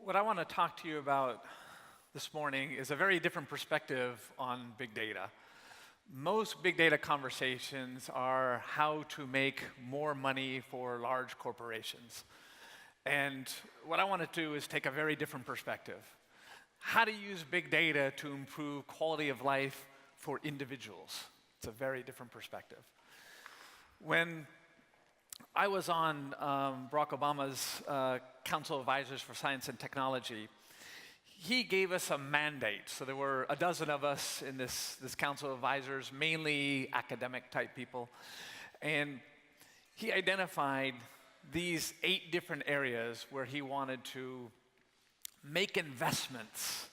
What I want to talk to you about this morning is a very different perspective on big data. Most big data conversations are how to make more money for large corporations. And what I want to do is take a very different perspective. How to use big data to improve quality of life for individuals. It's a very different perspective. When I was on Barack Obama's Council of Advisors for Science and Technology, he gave us a mandate. So there were a dozen of us in this Council of Advisors, mainly academic type people. And he identified these 8 different areas where he wanted to make investments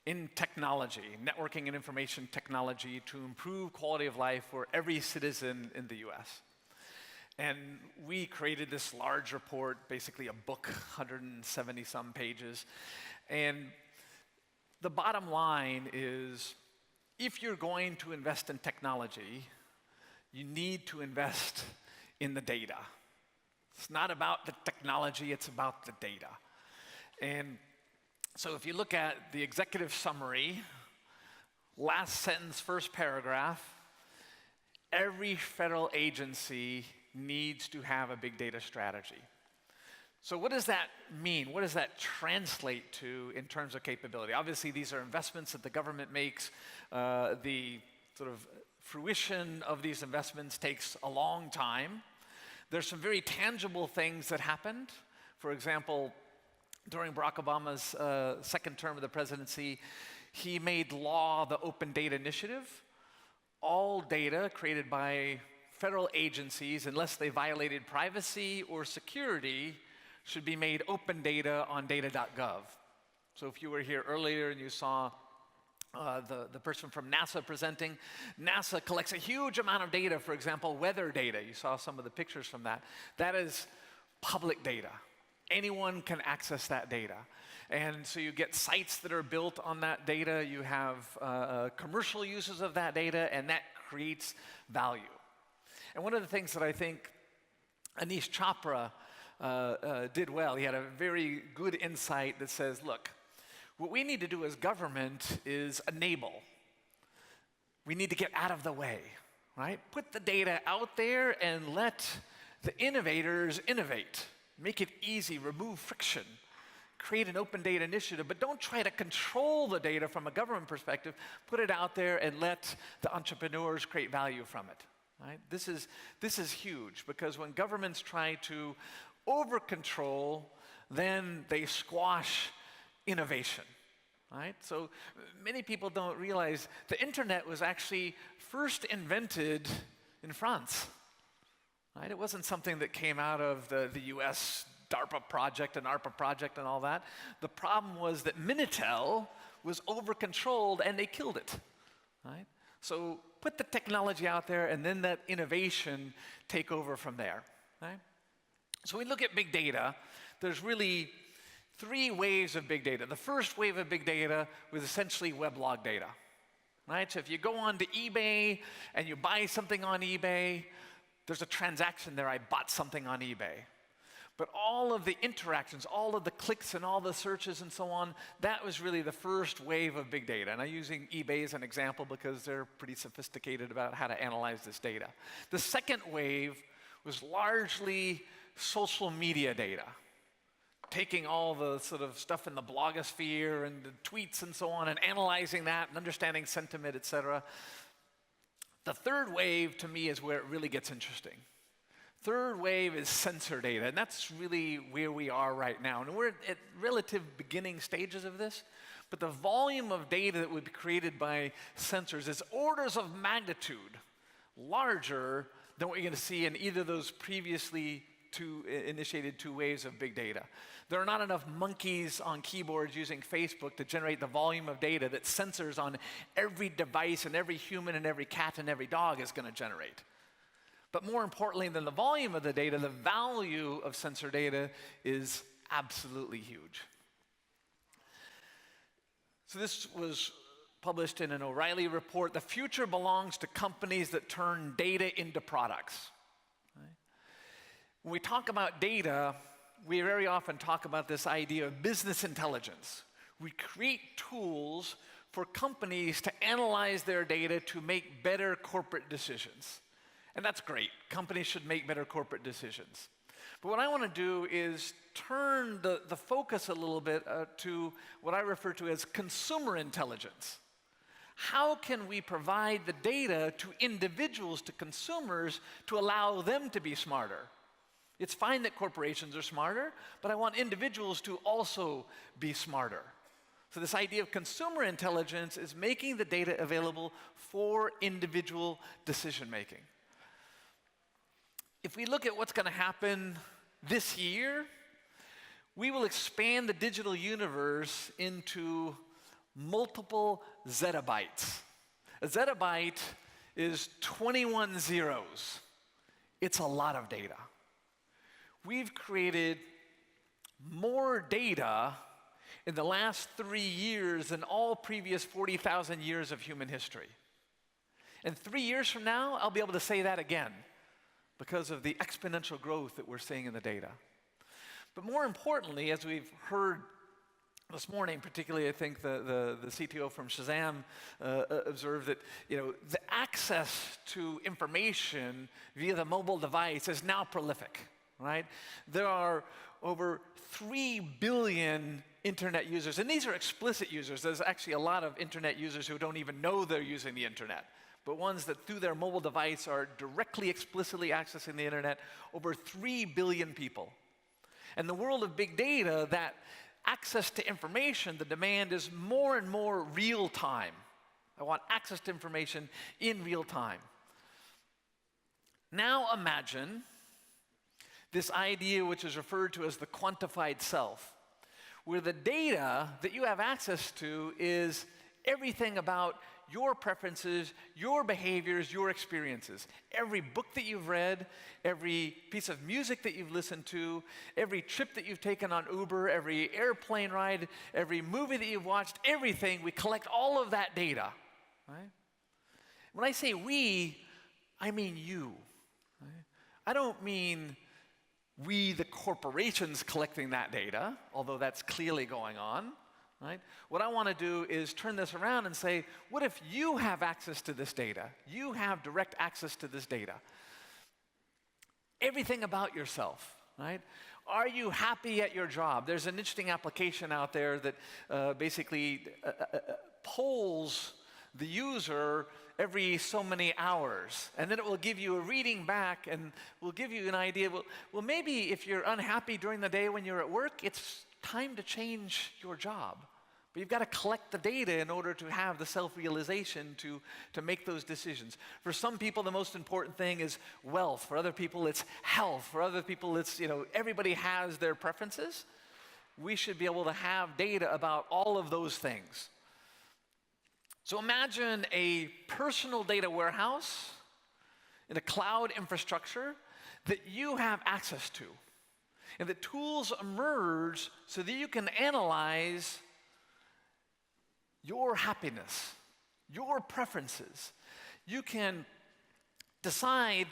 in technology, networking and information technology, to improve quality of life for every citizen in the US. And we created this large report, basically a book, 170 some pages. And the bottom line is, if you're going to invest in technology, you need to invest in the data. It's not about the technology, it's about the data. And so if you look at the executive summary, last sentence, first paragraph, every federal agency needs to have a big data strategy. So what does that mean? What does that translate to in terms of capability? Obviously, these are investments that the government makes. The sort of fruition of these investments takes a long time. There's some very tangible things that happened. For example, during Barack Obama's second term of the presidency, he made law the Open Data Initiative. All data created by federal agencies, unless they violated privacy or security, should be made open data on data.gov. So if you were here earlier and you saw the person from NASA presenting, NASA collects a huge amount of data, for example, weather data. You saw some of the pictures from that. That is public data. Anyone can access that data. And so you get sites that are built on that data. You have commercial uses of that data, and that creates value. And one of the things that I think Anish Chopra did well, he had a very good insight that says, look, what we need to do as government is enable. We need to get out of the way, right? Put the data out there and let the innovators innovate. Make it easy, remove friction, create an open data initiative, but don't try to control the data from a government perspective. Put it out there and let the entrepreneurs create value from it. Right? This is huge, because when governments try to over-control, then they squash innovation. Right? So many people don't realize the internet was actually first invented in France. Right? It wasn't something that came out of the US DARPA project and ARPA project and all that. The problem was that Minitel was over-controlled and they killed it. Right? So put the technology out there and then that innovation take over from there. Right? So we look at big data. There's really 3 waves of big data. The first wave of big data was essentially weblog data. Right? So if you go on to eBay and you buy something on eBay, there's a transaction there. I bought something on eBay. But all of the interactions, all of the clicks and all the searches and so on, that was really the first wave of big data. And I'm using eBay as an example because they're pretty sophisticated about how to analyze this data. The second wave was largely social media data, taking all the sort of stuff in the blogosphere and the tweets and so on and analyzing that and understanding sentiment, et cetera. The third wave, to me, is where it really gets interesting. Third wave is sensor data, and that's really where we are right now. And we're at relative beginning stages of this, but the volume of data that would be created by sensors is orders of magnitude larger than what you're going to see in either of those previously initiated 2 waves of big data. There are not enough monkeys on keyboards using Facebook to generate the volume of data that sensors on every device and every human and every cat and every dog is going to generate. But more importantly than the volume of the data, the value of sensor data is absolutely huge. So this was published in an O'Reilly report. The future belongs to companies that turn data into products. Right? When we talk about data, we very often talk about this idea of business intelligence. We create tools for companies to analyze their data to make better corporate decisions. And that's great. Companies should make better corporate decisions. But what I want to do is turn the focus a little bit to what I refer to as consumer intelligence. How can we provide the data to individuals, to consumers, to allow them to be smarter? It's fine that corporations are smarter, but I want individuals to also be smarter. So this idea of consumer intelligence is making the data available for individual decision making. If we look at what's going to happen this year, we will expand the digital universe into multiple zettabytes. A zettabyte is 21 zeros. It's a lot of data. We've created more data in the last 3 years than all previous 40,000 years of human history. And 3 years from now, I'll be able to say that again because of the exponential growth that we're seeing in the data. But more importantly, as we've heard this morning, particularly I think the CTO from Shazam observed that the access to information via the mobile device is now prolific, right? There are over 3 billion internet users, and these are explicit users. There's actually a lot of internet users who don't even know they're using the internet, but ones that through their mobile device are directly, explicitly accessing the internet, over 3 billion people. In the world of big data, that access to information, the demand is more and more real time. I want access to information in real time. Now imagine this idea which is referred to as the quantified self, where the data that you have access to is everything about your preferences, your behaviors, your experiences. Every book that you've read, every piece of music that you've listened to, every trip that you've taken on Uber, every airplane ride, every movie that you've watched, everything, we collect all of that data, right? When I say we, I mean you. Right? I don't mean we, the corporations, collecting that data, although that's clearly going on. Right? What I want to do is turn this around and say, what if you have access to this data? You have direct access to this data. Everything about yourself, right? Are you happy at your job? There's an interesting application out there that basically polls the user every so many hours, and then it will give you a reading back and will give you an idea, well, maybe if you're unhappy during the day when you're at work, it's time to change your job. But you've got to collect the data in order to have the self-realization to make those decisions. For some people, the most important thing is wealth. For other people, it's health. For other people, it's, everybody has their preferences. We should be able to have data about all of those things. So imagine a personal data warehouse in a cloud infrastructure that you have access to. And the tools emerge so that you can analyze your happiness, your preferences. You can decide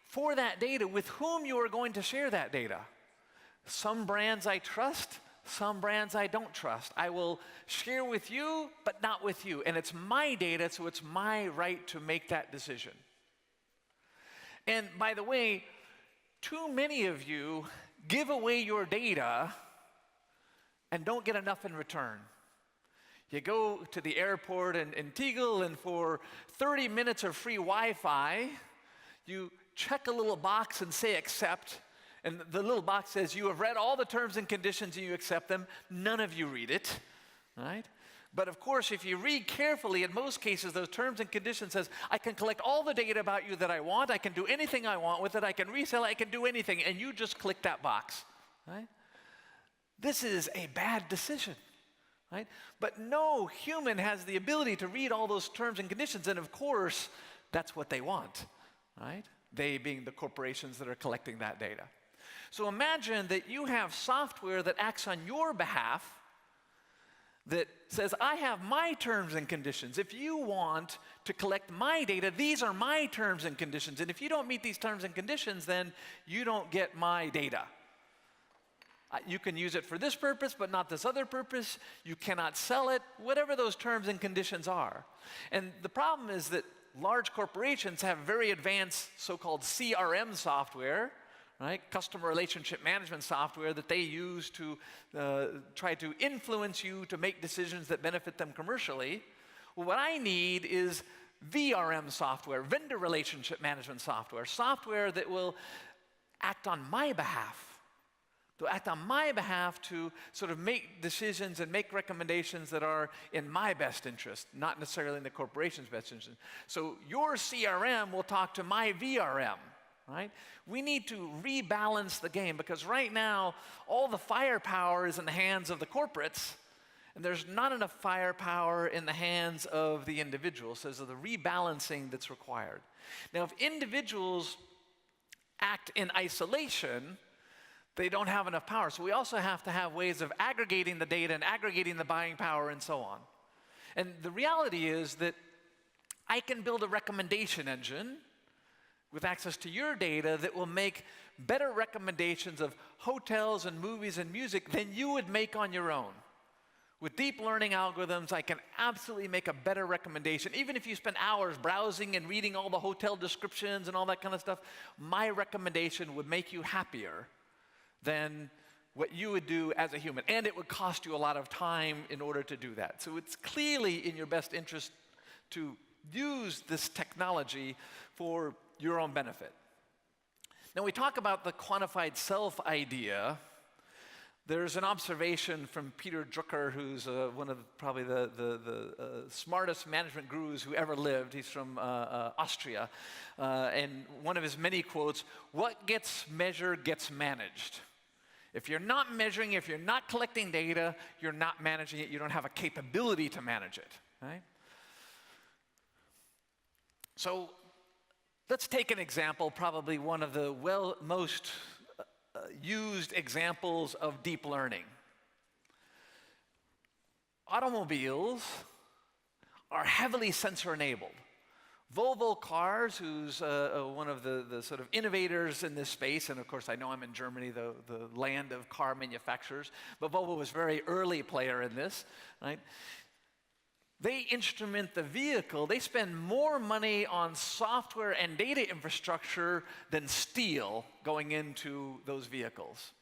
for that data with whom you are going to share that data. Some brands I trust, some brands I don't trust. I will share with you, but not with you. And it's my data, so it's my right to make that decision. And by the way, too many of you give away your data and don't get enough in return. You go to the airport in Tegel, and for 30 minutes of free Wi-Fi, you check a little box and say accept, and the little box says you have read all the terms and conditions and you accept them. None of you read it, right? But of course, if you read carefully, in most cases, those terms and conditions says, I can collect all the data about you that I want, I can do anything I want with it, I can resell it, I can do anything, and you just click that box, right? This is a bad decision, right? But no human has the ability to read all those terms and conditions, and of course, that's what they want, right? They being the corporations that are collecting that data. So imagine that you have software that acts on your behalf that says, I have my terms and conditions. If you want to collect my data, these are my terms and conditions. And if you don't meet these terms and conditions, then you don't get my data. You can use it for this purpose, but not this other purpose. You cannot sell it, whatever those terms and conditions are. And the problem is that large corporations have very advanced so-called CRM software, right? Customer relationship management software that they use to try to influence you to make decisions that benefit them commercially. Well, what I need is VRM software, vendor relationship management software, software that will act on my behalf, to sort of make decisions and make recommendations that are in my best interest, not necessarily in the corporation's best interest. So your CRM will talk to my VRM, right? We need to rebalance the game because right now, all the firepower is in the hands of the corporates, and there's not enough firepower in the hands of the individuals. So there's the rebalancing that's required. Now, if individuals act in isolation, they don't have enough power. So we also have to have ways of aggregating the data and aggregating the buying power and so on. And the reality is that I can build a recommendation engine with access to your data that will make better recommendations of hotels and movies and music than you would make on your own. With deep learning algorithms, I can absolutely make a better recommendation. Even if you spend hours browsing and reading all the hotel descriptions and all that kind of stuff, my recommendation would make you happier than what you would do as a human. And it would cost you a lot of time in order to do that. So it's clearly in your best interest to use this technology for your own benefit. Now, we talk about the quantified self idea. There's an observation from Peter Drucker, who's one of probably the smartest management gurus who ever lived. He's from Austria. And one of his many quotes, "What gets measured gets managed." If you're not measuring, if you're not collecting data, you're not managing it. You don't have a capability to manage it, right? So let's take an example, probably one of the most used examples of deep learning. Automobiles are heavily sensor-enabled. Volvo Cars, who's one of the sort of innovators in this space, and of course I know I'm in Germany, the land of car manufacturers, but Volvo was a very early player in this, right? They instrument the vehicle. They spend more money on software and data infrastructure than steel going into those vehicles.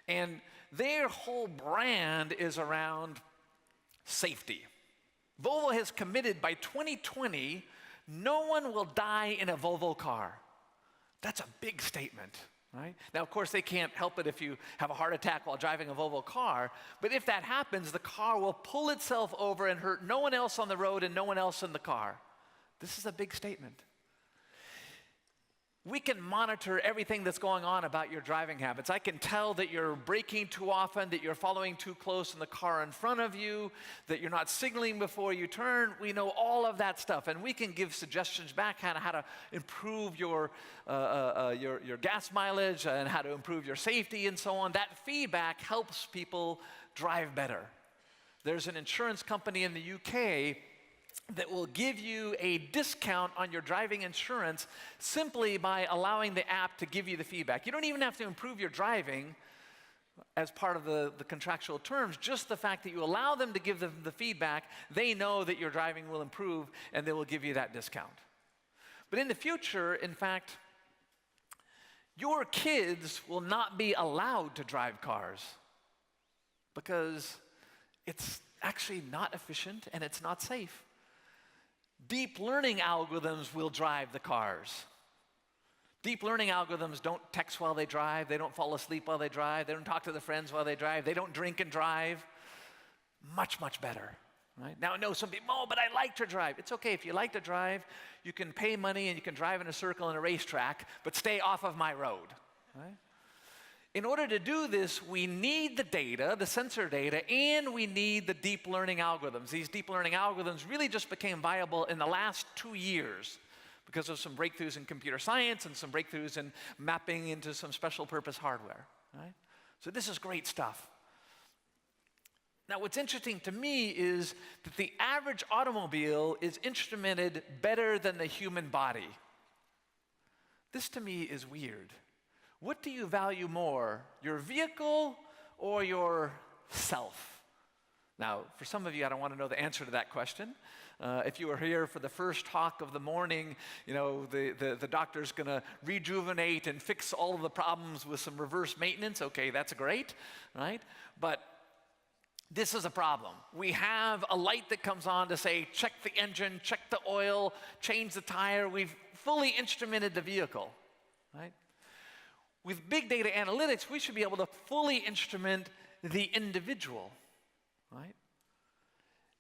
And their whole brand is around safety. Volvo has committed by 2020, no one will die in a Volvo car. That's a big statement, right? Now, of course, they can't help it if you have a heart attack while driving a Volvo car, but if that happens, the car will pull itself over and hurt no one else on the road and no one else in the car. This is a big statement. We can monitor everything that's going on about your driving habits. I can tell that you're braking too often, that you're following too close in the car in front of you, that you're not signaling before you turn. We know all of that stuff, and we can give suggestions back on how to improve your gas mileage and how to improve your safety and so on. That feedback helps people drive better. There's an insurance company in the UK that will give you a discount on your driving insurance simply by allowing the app to give you the feedback. You don't even have to improve your driving as part of the contractual terms. Just the fact that you allow them to give them the feedback, they know that your driving will improve and they will give you that discount. But in the future, in fact, your kids will not be allowed to drive cars because it's actually not efficient and it's not safe. Deep learning algorithms will drive the cars. Deep learning algorithms don't text while they drive. They don't fall asleep while they drive. They don't talk to their friends while they drive. They don't drink and drive. Much, much better, right? Now, I know some people, oh, but I like to drive. It's okay. If you like to drive, you can pay money and you can drive in a circle in a racetrack, but stay off of my road, right? In order to do this, we need the data, the sensor data, and we need the deep learning algorithms. These deep learning algorithms really just became viable in the last 2 years because of some breakthroughs in computer science and some breakthroughs in mapping into some special purpose hardware, right? So this is great stuff. Now, what's interesting to me is that the average automobile is instrumented better than the human body. This to me is weird. What do you value more, your vehicle or yourself? Now, for some of you, I don't want to know the answer to that question. If you were here for the first talk of the morning, you know, the doctor's going to rejuvenate and fix all of the problems with some reverse maintenance. Okay, that's great, right? But this is a problem. We have a light that comes on to say, check the engine, check the oil, change the tire. We've fully instrumented the vehicle, right? With big data analytics, we should be able to fully instrument the individual, right?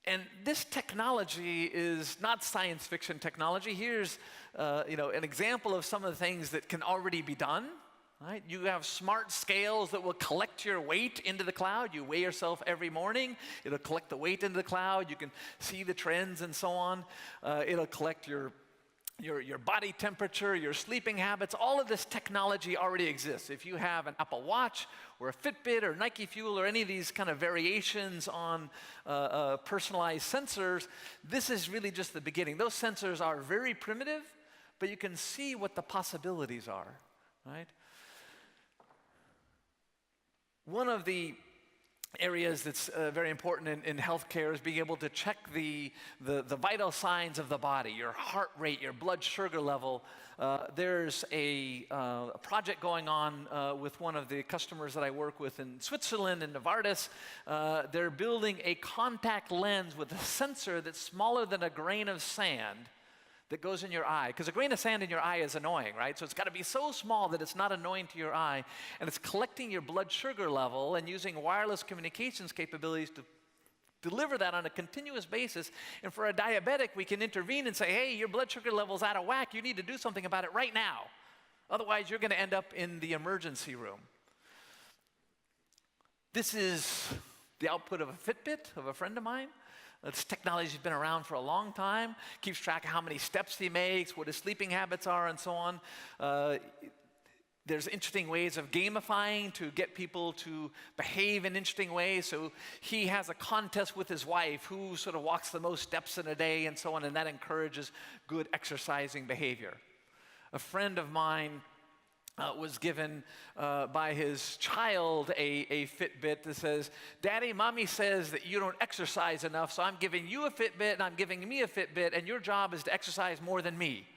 And this technology is not science fiction technology. Here's an example of some of the things that can already be done. Right? You have smart scales that will collect your weight into the cloud. You weigh yourself every morning. It'll collect the weight into the cloud. You can see the trends and so on. It'll collect your body temperature, your sleeping habits. All of this technology already exists. If you have an Apple Watch or a Fitbit or Nike Fuel or any of these kind of variations on personalized sensors, this is really just the beginning. Those sensors are very primitive, but you can see what the possibilities are, right? One of the areas that's very important in healthcare is being able to check the vital signs of the body, your heart rate, your blood sugar level. There's a project going on with one of the customers that I work with in Switzerland, in Novartis. They're building a contact lens with a sensor that's smaller than a grain of sand that goes in your eye. Because a grain of sand in your eye is annoying, right? So it's got to be so small that it's not annoying to your eye. And it's collecting your blood sugar level and using wireless communications capabilities to deliver that on a continuous basis. And for a diabetic, we can intervene and say, hey, your blood sugar level's out of whack. You need to do something about it right now. Otherwise, you're going to end up in the emergency room. This is the output of a Fitbit of a friend of mine. This technology's been around for a long time, keeps track of how many steps he makes, what his sleeping habits are, and so on. There's interesting ways of gamifying to get people to behave in interesting ways. So he has a contest with his wife, who sort of walks the most steps in a day, and so on, and that encourages good exercising behavior. A friend of mine was given by his child a Fitbit that says, Daddy, Mommy says that you don't exercise enough, so I'm giving you a Fitbit and I'm giving me a Fitbit, and your job is to exercise more than me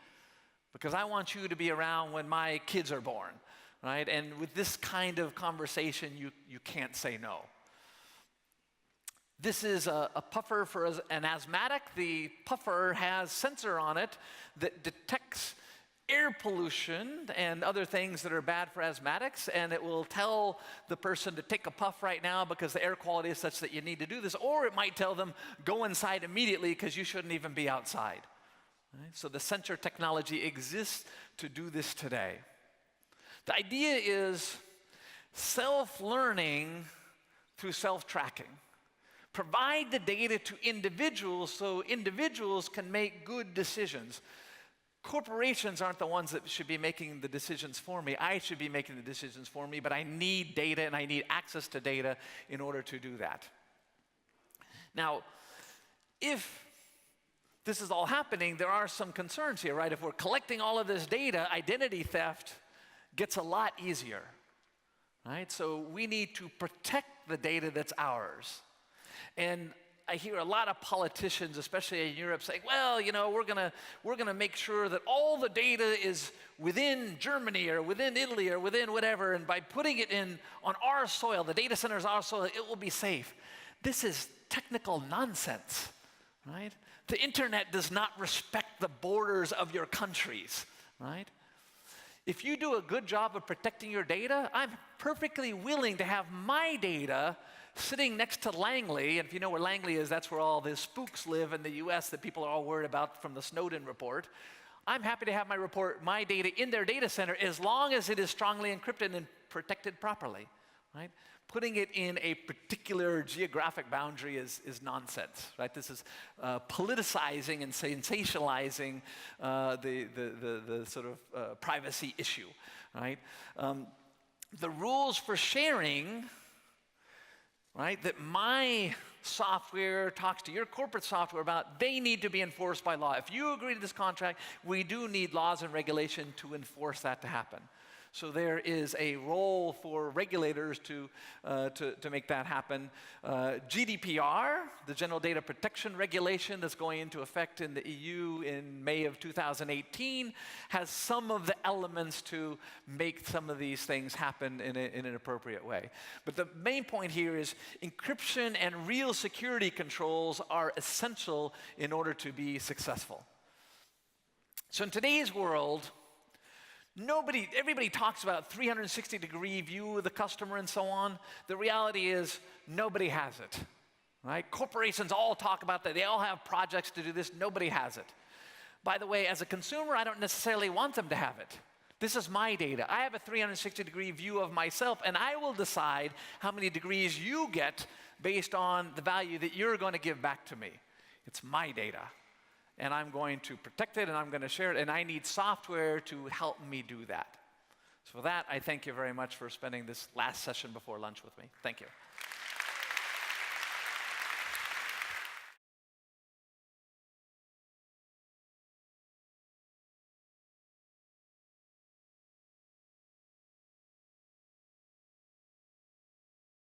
because I want you to be around when my kids are born, right? And with this kind of conversation, you can't say no. This is a puffer for an asthmatic. The puffer has sensor on it that detects air pollution and other things that are bad for asthmatics, and it will tell the person to take a puff right now because the air quality is such that you need to do this, or it might tell them go inside immediately because you shouldn't even be outside. Right? So the sensor technology exists to do this today. The idea is self-learning through self-tracking. Provide the data to individuals so individuals can make good decisions. Corporations aren't the ones that should be making the decisions for me. I should be making the decisions for me, but I need data and I need access to data in order to do that. Now, if this is all happening, there are some concerns here, right? If we're collecting all of this data, identity theft gets a lot easier, right? So we need to protect the data that's ours. And I hear a lot of politicians, especially in Europe, saying, well, you know, we're gonna make sure that all the data is within Germany or within Italy or within whatever, and by putting it on our soil, the data center is our soil, it will be safe. This is technical nonsense, right? The internet does not respect the borders of your countries, right? If you do a good job of protecting your data, I'm perfectly willing to have my data sitting next to Langley, and if you know where Langley is, that's where all the spooks live in the US that people are all worried about from the Snowden report. I'm happy to have my data in their data center as long as it is strongly encrypted and protected properly, right? Putting it in a particular geographic boundary is nonsense, right? This is politicizing and sensationalizing the sort of privacy issue, right? The rules for sharing, right, that my software talks to your corporate software about, they need to be enforced by law. If you agree to this contract, we do need laws and regulation to enforce that to happen. So there is a role for regulators to make that happen. GDPR, the General Data Protection Regulation that's going into effect in the EU in May of 2018, has some of the elements to make some of these things happen in an appropriate way. But the main point here is encryption and real security controls are essential in order to be successful. So in today's world, everybody talks about 360-degree view of the customer and so on. The reality is nobody has it, right? Corporations all talk about that. They all have projects to do this. Nobody has it. By the way, as a consumer, I don't necessarily want them to have it. This is my data. I have a 360-degree view of myself, and I will decide how many degrees you get based on the value that you're going to give back to me. It's my data. And I'm going to protect it, and I'm going to share it, and I need software to help me do that. So for that, I thank you very much for spending this last session before lunch with me. Thank you.